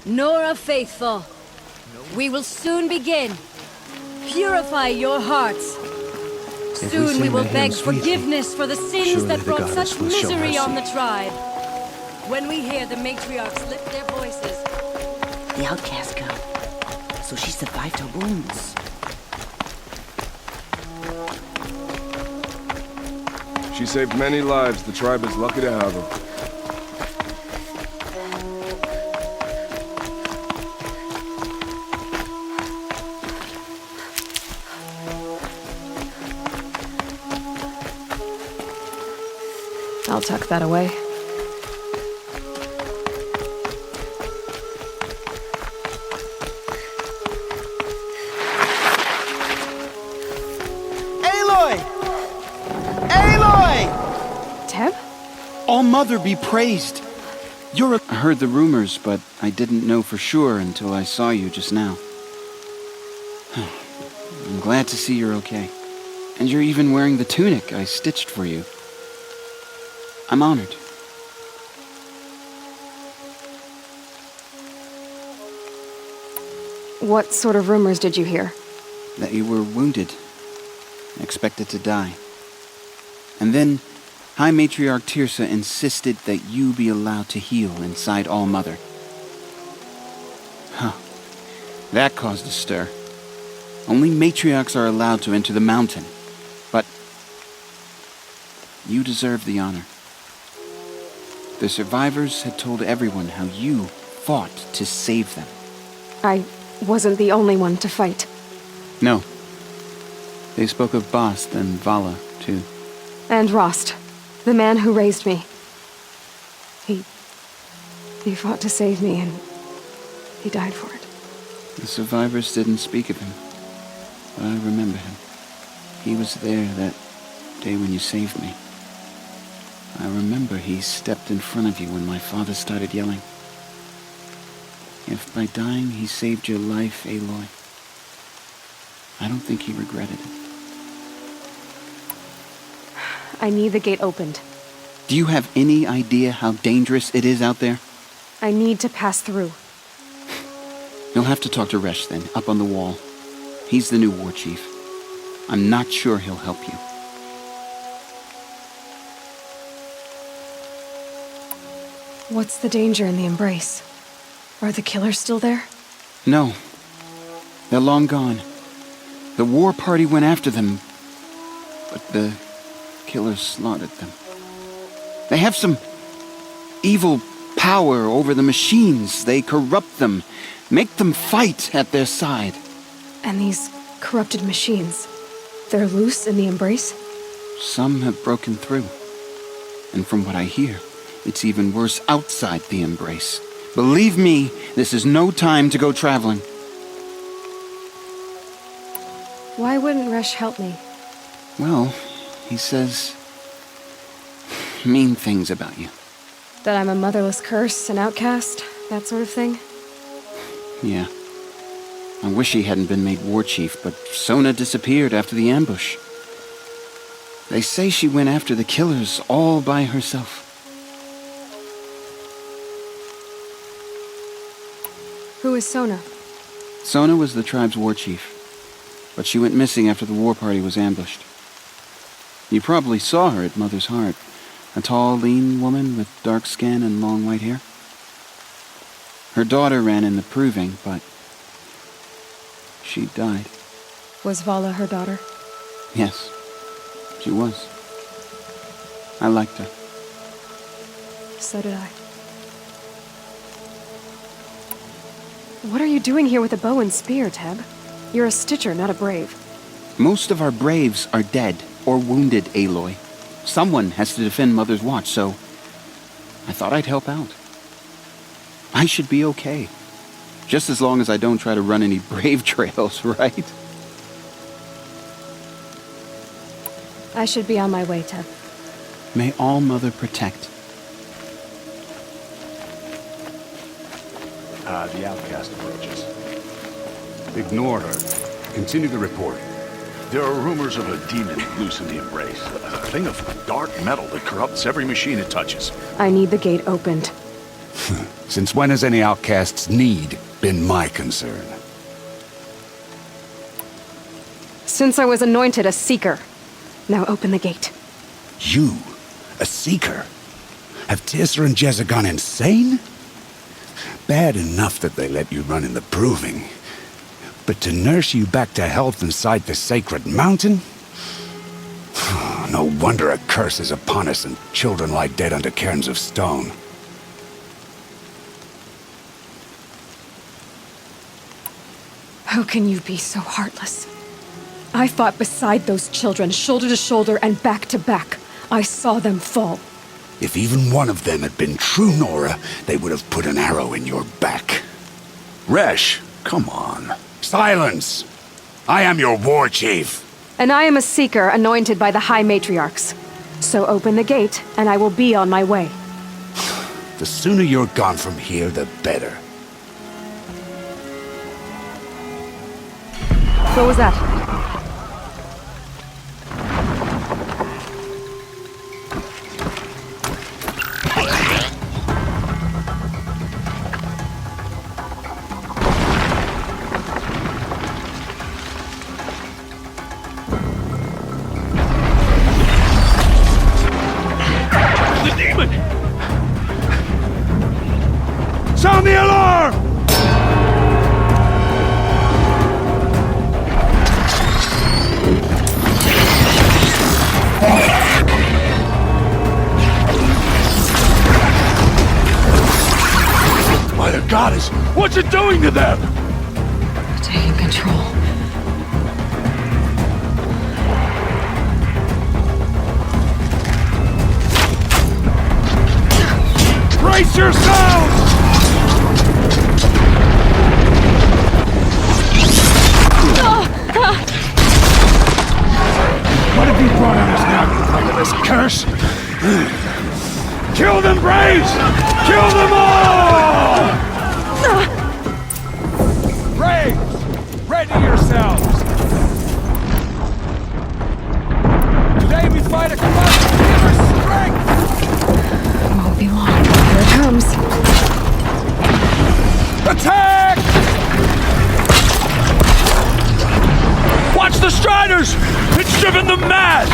Nora Faithful, we will soon begin. Purify your hearts. Soon we will beg forgiveness for the sins that brought such misery on the tribe. When we hear the matriarchs lift their voices... The outcast girl. So she survived her wounds. She saved many lives. The tribe is lucky to have her. I'll tuck that away. Aloy! Aloy! Teb? All-Mother be praised. You're a... I heard the rumors, but I didn't know for sure until I saw you just now. I'm glad to see you're okay. And you're even wearing the tunic I stitched for you. I'm honored. What sort of rumors did you hear? That you were wounded, expected to die. And then High Matriarch Teersa insisted that you be allowed to heal inside All-Mother. Huh. That caused a stir. Only matriarchs are allowed to enter the mountain. But you deserve the honor. The survivors had told everyone how you fought to save them. I wasn't the only one to fight. No. They spoke of Bast and Vala, too. And Rost, the man who raised me. He fought to save me, and he died for it. The survivors didn't speak of him, but I remember him. He was there that day when you saved me. I remember he stepped in front of you when my father started yelling. If by dying he saved your life, Aloy, I don't think he regretted it. I need the gate opened. Do you have any idea how dangerous it is out there? I need to pass through. You'll have to talk to Resh then, up on the wall. He's the new war chief. I'm not sure he'll help you. What's the danger in the Embrace? Are the killers still there? No. They're long gone. The war party went after them, but the killers slaughtered them. They have some evil power over the machines. They corrupt them, make them fight at their side. And these corrupted machines, they're loose in the Embrace? Some have broken through. And from what I hear, it's even worse outside the Embrace. Believe me, this is no time to go traveling. Why wouldn't Resh help me? Well, he says mean things about you. That I'm a motherless curse, an outcast, that sort of thing? Yeah. I wish he hadn't been made war chief, but Sona disappeared after the ambush. They say she went after the killers all by herself. Who is Sona? Sona was the tribe's war chief, but she went missing after the war party was ambushed. You probably saw her at Mother's Heart. A tall, lean woman with dark skin and long white hair. Her daughter ran in the proving, but she died. Was Vala her daughter? Yes, she was. I liked her. So did I. What are you doing here with a bow and spear, Teb? You're a Stitcher, not a Brave. Most of our Braves are dead or wounded, Aloy. Someone has to defend Mother's Watch, so I thought I'd help out. I should be okay. Just as long as I don't try to run any Brave trails, right? I should be on my way, Teb. May All-Mother protect. The outcast approaches. Ignore her. Continue the report. There are rumors of a demon loose in the Embrace. A thing of dark metal that corrupts every machine it touches. I need the gate opened. Since when has any outcast's need been my concern? Since I was anointed a seeker. Now open the gate. You? A seeker? Have Teersa and Jezza gone insane? Bad enough that they let you run in the Proving. But to nurse you back to health inside the sacred mountain? No wonder a curse is upon us and children lie dead under cairns of stone. How can you be so heartless? I fought beside those children, shoulder to shoulder and back to back. I saw them fall. If even one of them had been true Nora, they would have put an arrow in your back. Resh, come on. Silence! I am your war chief. And I am a seeker anointed by the High Matriarchs. So open the gate, and I will be on my way. The sooner you're gone from here, the better. What was that? The demon! Sound the alarm! By the goddess, what's it doing to them? Taking control. Brace yourselves! What have you brought on us now, you under this curse? Kill them, Braves! Kill them all! Braves, ready yourselves! Today we fight a clash of inner strength! Won't be long. Here it comes. Attack! Watch the Striders! It's driven them mad!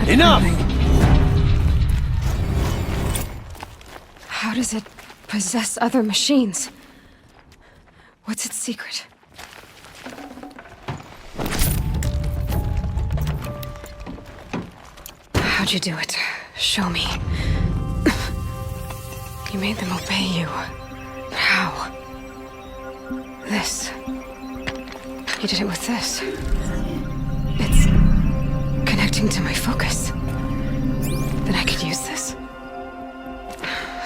Enough! How does it possess other machines? What's its secret? How'd you do it? Show me. You made them obey you. How? This. He did it with this. It's connecting to my focus. Then I could use this.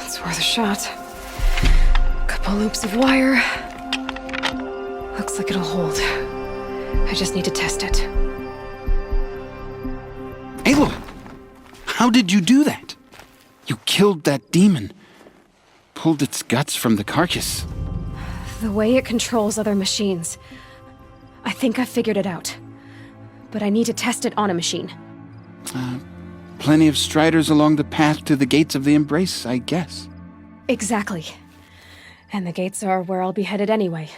It's worth a shot. Couple loops of wire. Looks like it'll hold. I just need to test it. Aloy! How did you do that? You killed that demon. Pulled its guts from the carcass. The way it controls other machines. I think I figured it out. But I need to test it on a machine. Plenty of striders along the path to the gates of the Embrace, I guess. Exactly. And the gates are where I'll be headed anyway.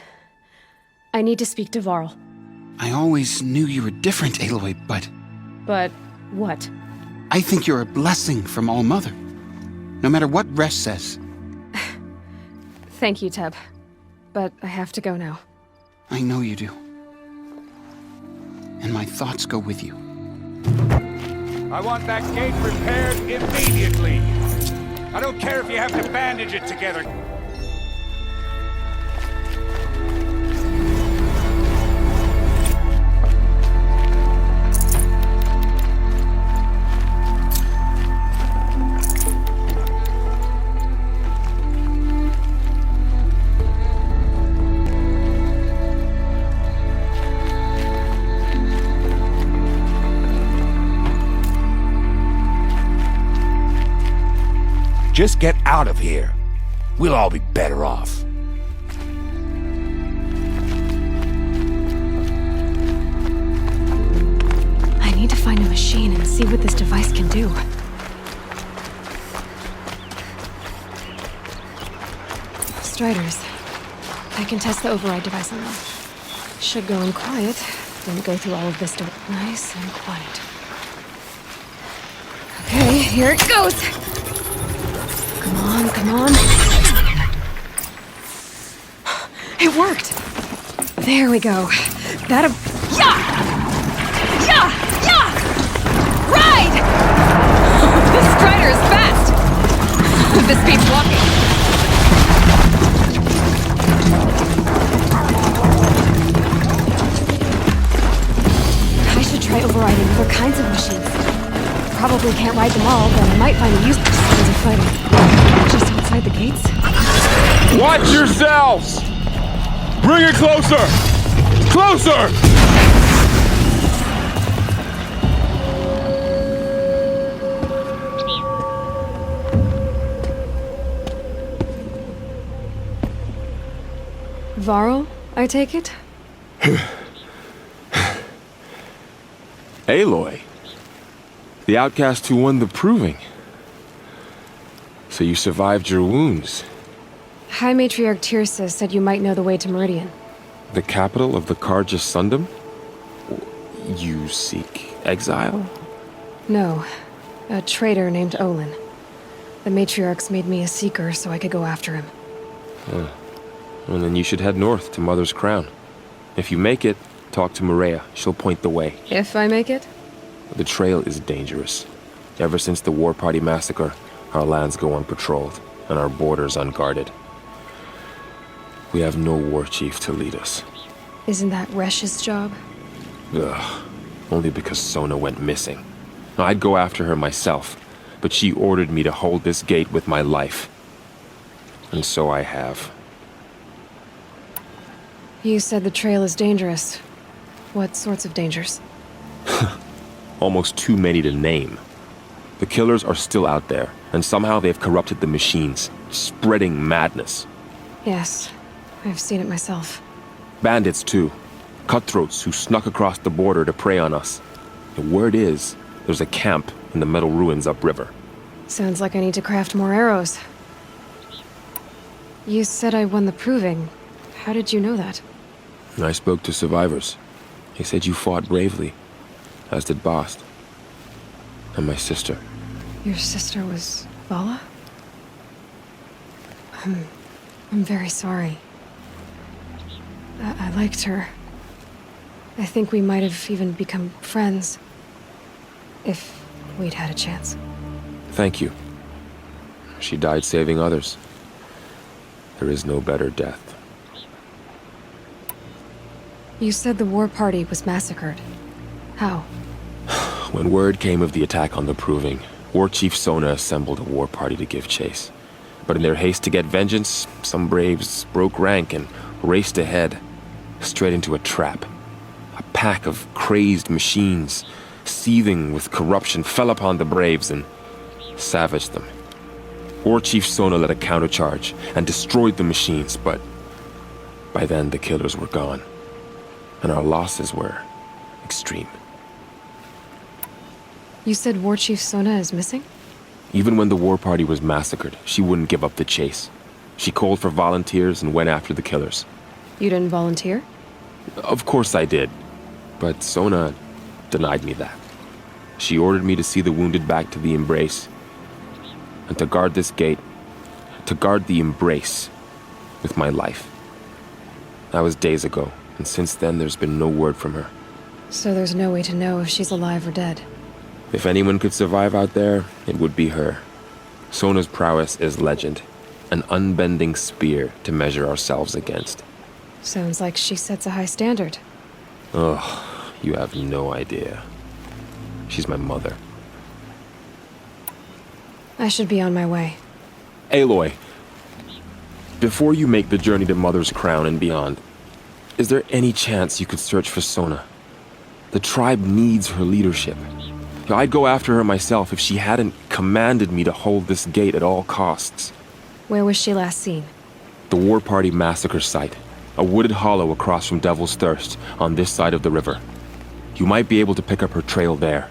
I need to speak to Varl. I always knew you were different, Aloy, but But what? I think you're a blessing from All-Mother. No matter what Resh says. Thank you, Teb. But I have to go now. I know you do. And my thoughts go with you. I want that gate repaired immediately. I don't care if you have to bandage it together. Just get out of here. We'll all be better off. I need to find a machine and see what this device can do. Striders. I can test the override device on them. Should go in quiet, then go through all of this door. Nice and quiet. Okay, here it goes! Come on, come on. It worked! There we go. That'll... Yeah! Yeah! Yeah! Ride! This Strider is fast! This beats walking. I should try overriding other kinds of machines. Probably can't ride them all, but I might find a use for systems of fighting. Just outside the gates? Watch yourselves! Bring it closer! Closer! Varl, I take it? Aloy. The outcast who won the proving. So you survived your wounds. High Matriarch Tirsa said you might know the way to Meridian. The capital of the Carja Sundom? You seek exile? No, a traitor named Olin. The Matriarchs made me a seeker so I could go after him. Well, then you should head north to Mother's Crown. If you make it, talk to Maria. She'll point the way. If I make it? The trail is dangerous. Ever since the War Party massacre, our lands go unpatrolled, and our borders unguarded. We have no war chief to lead us. Isn't that Resh's job? Ugh. Only because Sona went missing. I'd go after her myself, but she ordered me to hold this gate with my life. And so I have. You said the trail is dangerous. What sorts of dangers? Almost too many to name. The killers are still out there, and somehow they've corrupted the machines, spreading madness. Yes, I've seen it myself. Bandits, too. Cutthroats who snuck across the border to prey on us. The word is, there's a camp in the metal ruins upriver. Sounds like I need to craft more arrows. You said I won the proving. How did you know that? I spoke to survivors. They said you fought bravely, as did Bast. And my sister. Your sister was Vala? I'm very sorry. I liked her. I think we might have even become friends. If we'd had a chance. Thank you. She died saving others. There is no better death. You said the war party was massacred. How? When word came of the attack on the Proving, War Chief Sona assembled a war party to give chase. But in their haste to get vengeance, some braves broke rank and raced ahead, straight into a trap. A pack of crazed machines, seething with corruption, fell upon the braves and savaged them. War Chief Sona led a countercharge and destroyed the machines, but by then the killers were gone, and our losses were extreme. You said War Chief Sona is missing? Even when the war party was massacred, she wouldn't give up the chase. She called for volunteers and went after the killers. You didn't volunteer? Of course I did, but Sona denied me that. She ordered me to see the wounded back to the Embrace, and to guard this gate, to guard the Embrace with my life. That was days ago, and since then there's been no word from her. So there's no way to know if she's alive or dead. If anyone could survive out there, it would be her. Sona's prowess is legend, an unbending spear to measure ourselves against. Sounds like she sets a high standard. Ugh, you have no idea. She's my mother. I should be on my way. Aloy, before you make the journey to Mother's Crown and beyond, is there any chance you could search for Sona? The tribe needs her leadership. I'd go after her myself if she hadn't commanded me to hold this gate at all costs. Where was she last seen? The War Party massacre site, a wooded hollow across from Devil's Thirst on this side of the river. You might be able to pick up her trail there.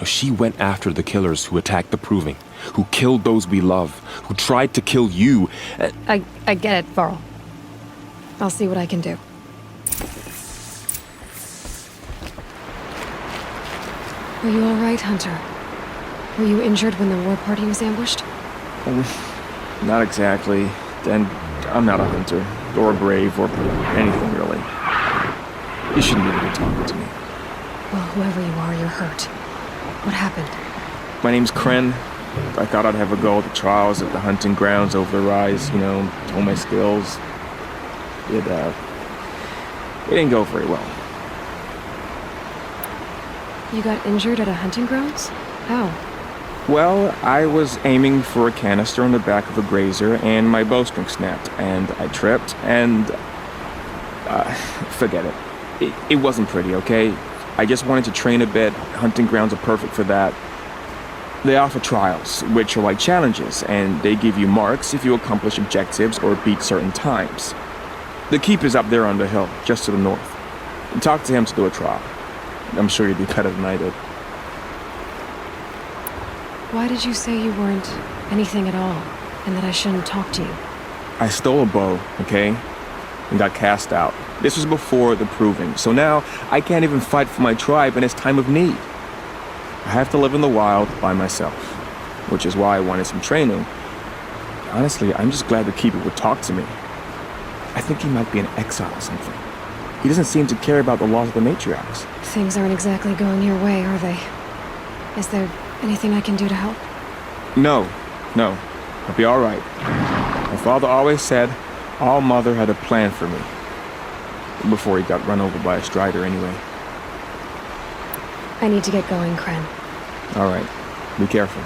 She went after the killers who attacked the Proving, who killed those we love, who tried to kill you. I get it, Varl. I'll see what I can do. Are you all right, Hunter? Were you injured when the war party was ambushed? Not exactly. And I'm not a hunter, or a brave, or anything really. You shouldn't even be talking to me. Well, whoever you are, you're hurt. What happened? My name's Kren. I thought I'd have a go at the trials at the hunting grounds over the rise, you know, hone my skills. It didn't go very well. You got injured at a hunting grounds? How? Well, I was aiming for a canister on the back of a grazer, and my bowstring snapped, and I tripped, and... forget it. It wasn't pretty, okay? I just wanted to train a bit. Hunting grounds are perfect for that. They offer trials, which are like challenges, and they give you marks if you accomplish objectives or beat certain times. The keep is up there on the hill, just to the north. Talk to him to do a trial. I'm sure you'd be better than I did. Why did you say you weren't anything at all, and that I shouldn't talk to you? I stole a bow, okay? And got cast out. This was before the Proving, so now I can't even fight for my tribe in its time of need. I have to live in the wild by myself, which is why I wanted some training. Honestly, I'm just glad the Keeper would talk to me. I think he might be in exile or something. He doesn't seem to care about the laws of the matriarchs. Things aren't exactly going your way, are they? Is there anything I can do to help? No. I'll be all right. My father always said All Mother had a plan for me. Before he got run over by a strider anyway. I need to get going, Kren. All right. Be careful.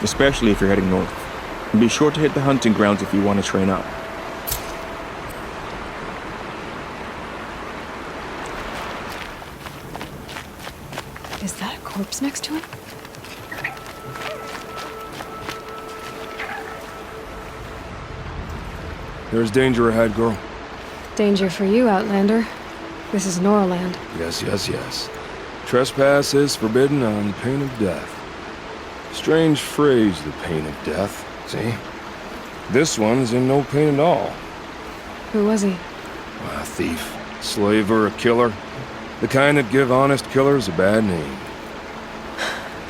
Especially if you're heading north. And be sure to hit the hunting grounds if you want to train up. Is that a corpse next to him? There's danger ahead, girl. Danger for you, Outlander. This is Noraland. Yes. Trespass is forbidden on pain of death. Strange phrase, the pain of death. See? This one's in no pain at all. Who was he? A thief, slaver, a killer. The kind that give honest killers a bad name.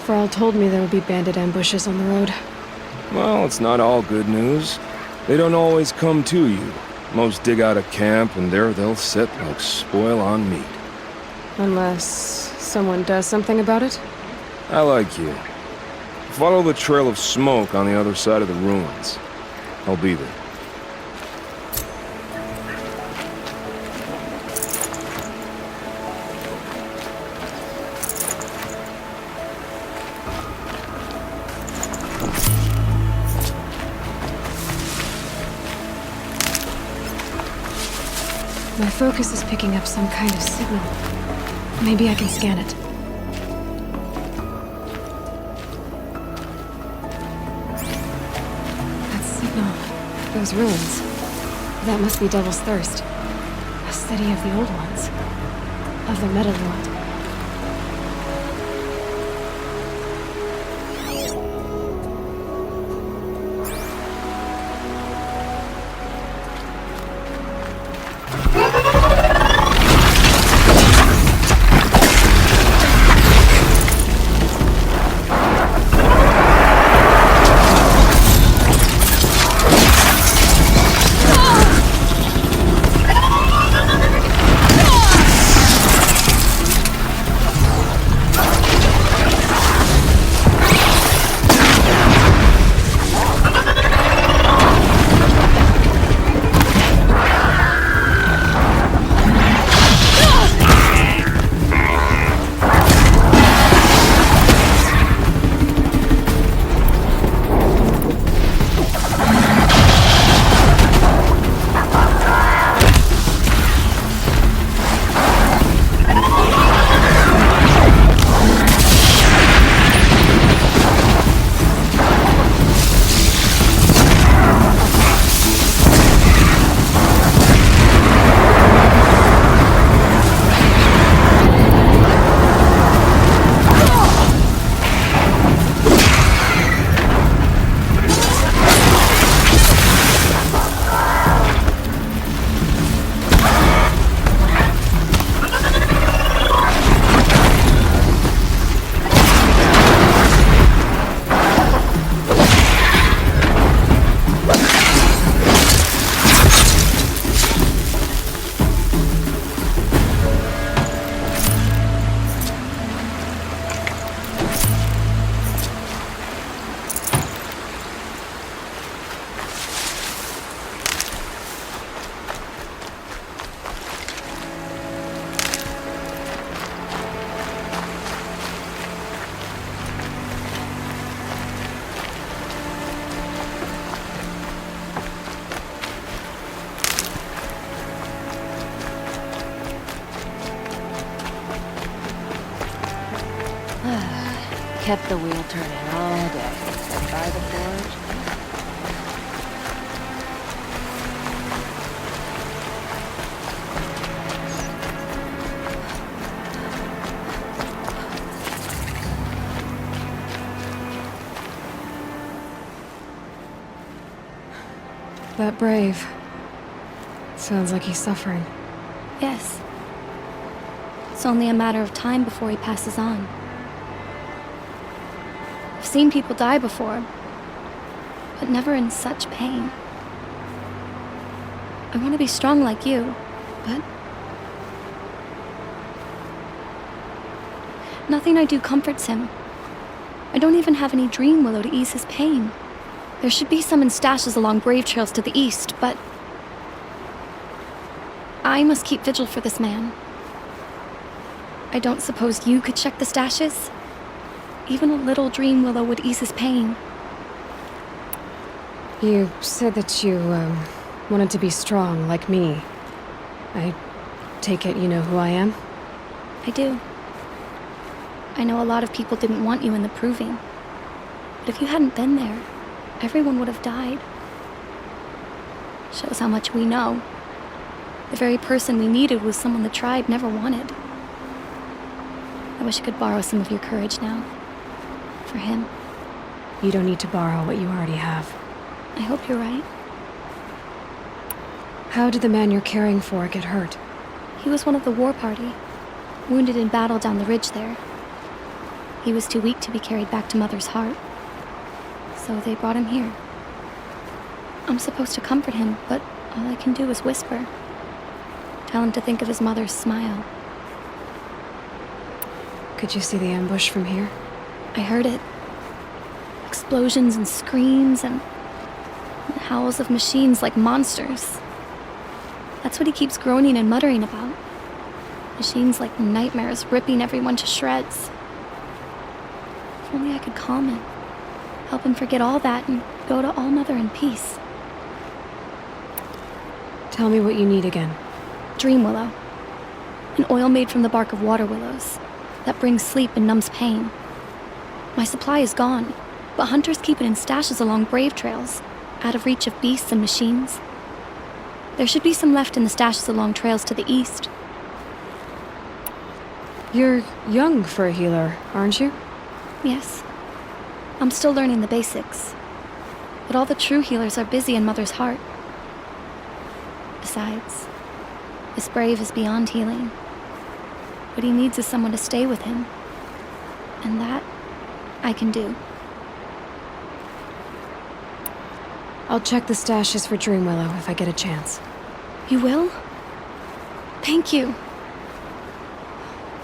Varl told me there would be bandit ambushes on the road. Well, it's not all good news. They don't always come to you. Most dig out of camp, and there they'll sit like spoil on meat. Unless someone does something about it? I like you. Follow the trail of smoke on the other side of the ruins. I'll be there. focus is picking up some kind of signal. Maybe I can scan it. That signal, those ruins, that must be Devil's Thirst. A study of the old ones, of their metal world. Kept the wheel turning all day. By the forge. That brave. Sounds like he's suffering. Yes. It's only a matter of time before he passes on. I've seen people die before, but never in such pain. I want to be strong like you, but nothing I do comforts him. I don't even have any dream willow to ease his pain. There should be some in stashes along grave trails to the east, but I must keep vigil for this man. I don't suppose you could check the stashes? Even a little dream willow would ease his pain. You said that you, wanted to be strong, like me. I take it you know who I am? I do. I know a lot of people didn't want you in the Proving. But if you hadn't been there, everyone would have died. Shows how much we know. The very person we needed was someone the tribe never wanted. I wish I could borrow some of your courage now. For him. You don't need to borrow what you already have. I hope you're right. How did the man you're caring for get hurt? He was one of the war party, wounded in battle down the ridge there. He was too weak to be carried back to Mother's heart, so they brought him here. I'm supposed to comfort him, but all I can do is whisper. Tell him to think of his mother's smile. Could you see the ambush from here? I heard it. Explosions and screams and howls of machines like monsters. That's what he keeps groaning and muttering about. Machines like nightmares ripping everyone to shreds. If only I could calm him. Help him forget all that and go to All Mother in peace. Tell me what you need again. Dream willow. An oil made from the bark of water willows that brings sleep and numbs pain. My supply is gone, but hunters keep it in stashes along brave trails, out of reach of beasts and machines. There should be some left in the stashes along trails to the east. You're young for a healer, aren't you? Yes. I'm still learning the basics. But all the true healers are busy in Mother's heart. Besides, this brave is beyond healing. What he needs is someone to stay with him. And that, I can do. I'll check the stashes for Dream Willow if I get a chance. You will? Thank you.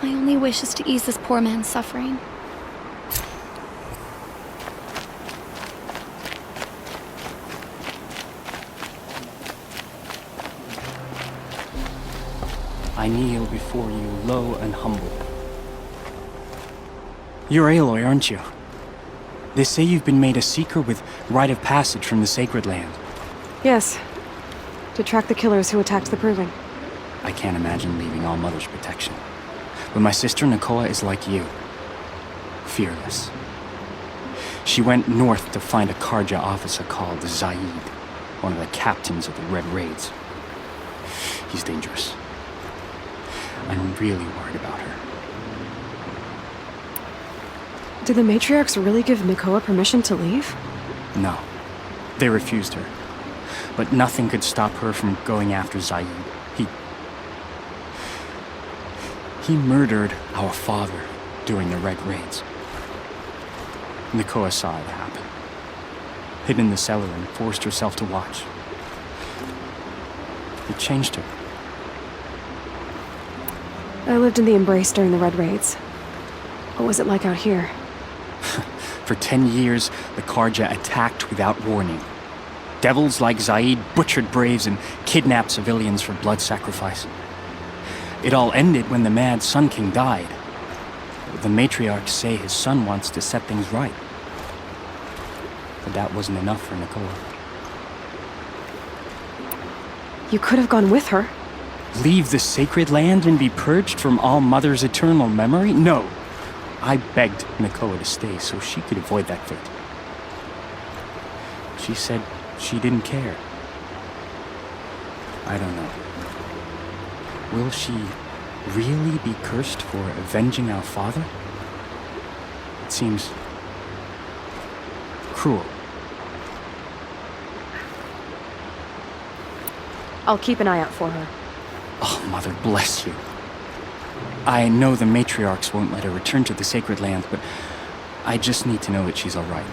My only wish is to ease this poor man's suffering. I kneel before you, low and humble. You're Aloy, aren't you? They say you've been made a seeker with rite of passage from the Sacred Land. Yes. To track the killers who attacked the Proving. I can't imagine leaving All Mother's protection. But my sister Nakoa is like you. Fearless. She went north to find a Karja officer called Zaid, one of the captains of the Red Raids. He's dangerous. I'm really worried about her. Did the matriarchs really give Nakoa permission to leave? No. They refused her. But nothing could stop her from going after Zaid. He murdered our father during the Red Raids. Nakoa saw it happen. Hid in the cellar and forced herself to watch. It changed her. I lived in the Embrace during the Red Raids. What was it like out here? For 10 years, the Karja attacked without warning. Devils like Zaid butchered braves and kidnapped civilians for blood sacrifice. It all ended when the mad Sun King died. The matriarchs say his son wants to set things right. But that wasn't enough for Nakoa. You could have gone with her. Leave the Sacred Land and be purged from All Mother's eternal memory? No. I begged Nakoa to stay so she could avoid that fate. She said she didn't care. I don't know. Will she really be cursed for avenging our father? It seems cruel. I'll keep an eye out for her. Oh, Mother bless you. I know the matriarchs won't let her return to the Sacred Land, but I just need to know that she's all right.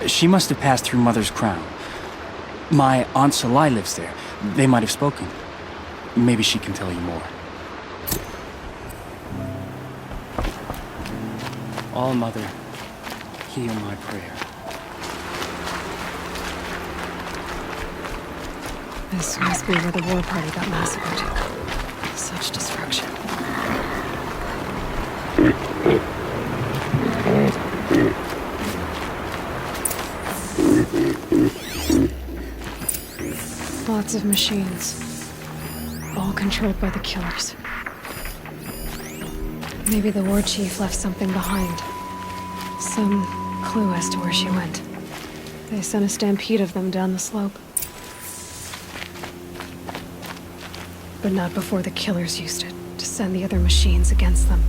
She must have passed through Mother's crown. My Aunt Salai lives there. They might have spoken. Maybe she can tell you more. All Mother, hear my prayer. This must be where the war party got massacred. Such destruction. Lots of machines. All controlled by the killers. Maybe the war chief left something behind. Some clue as to where she went. They sent a stampede of them down the slope. But not before the killers used it to send the other machines against them.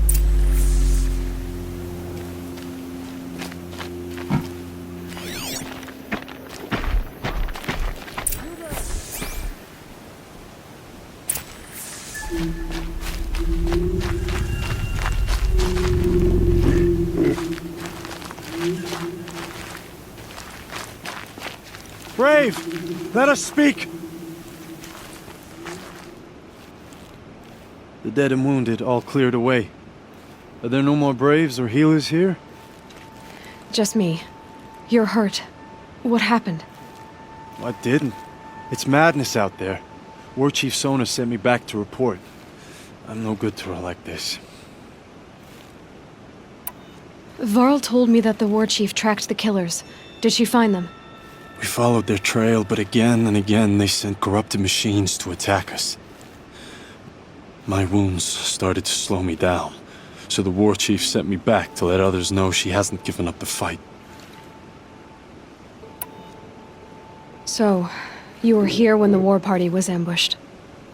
Brave, let us speak! The dead and wounded all cleared away. Are there no more Braves or healers here? Just me. You're hurt. What happened? I didn't. It's madness out there. War Chief Sona sent me back to report. I'm no good to her like this. Varl told me that the war chief tracked the killers. Did she find them? We followed their trail, but again and again they sent corrupted machines to attack us. My wounds started to slow me down, so the war chief sent me back to let others know she hasn't given up the fight. So, you were here when the war party was ambushed?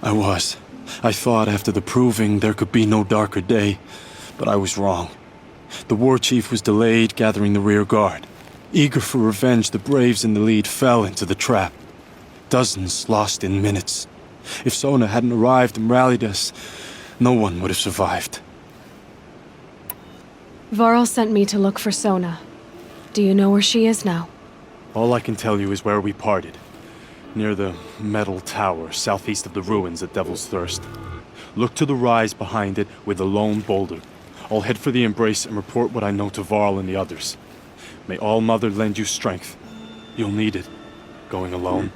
I was. I thought after the proving there could be no darker day, but I was wrong. The war chief was delayed gathering the rear guard. Eager for revenge, the braves in the lead fell into the trap. Dozens lost in minutes. If Sona hadn't arrived and rallied us, no one would have survived. Varl sent me to look for Sona. Do you know where she is now? All I can tell you is where we parted. Near the metal tower, southeast of the ruins at Devil's Thirst. Look to the rise behind it with a lone boulder. I'll head for the embrace and report what I know to Varl and the others. May All Mother lend you strength. You'll need it, going alone.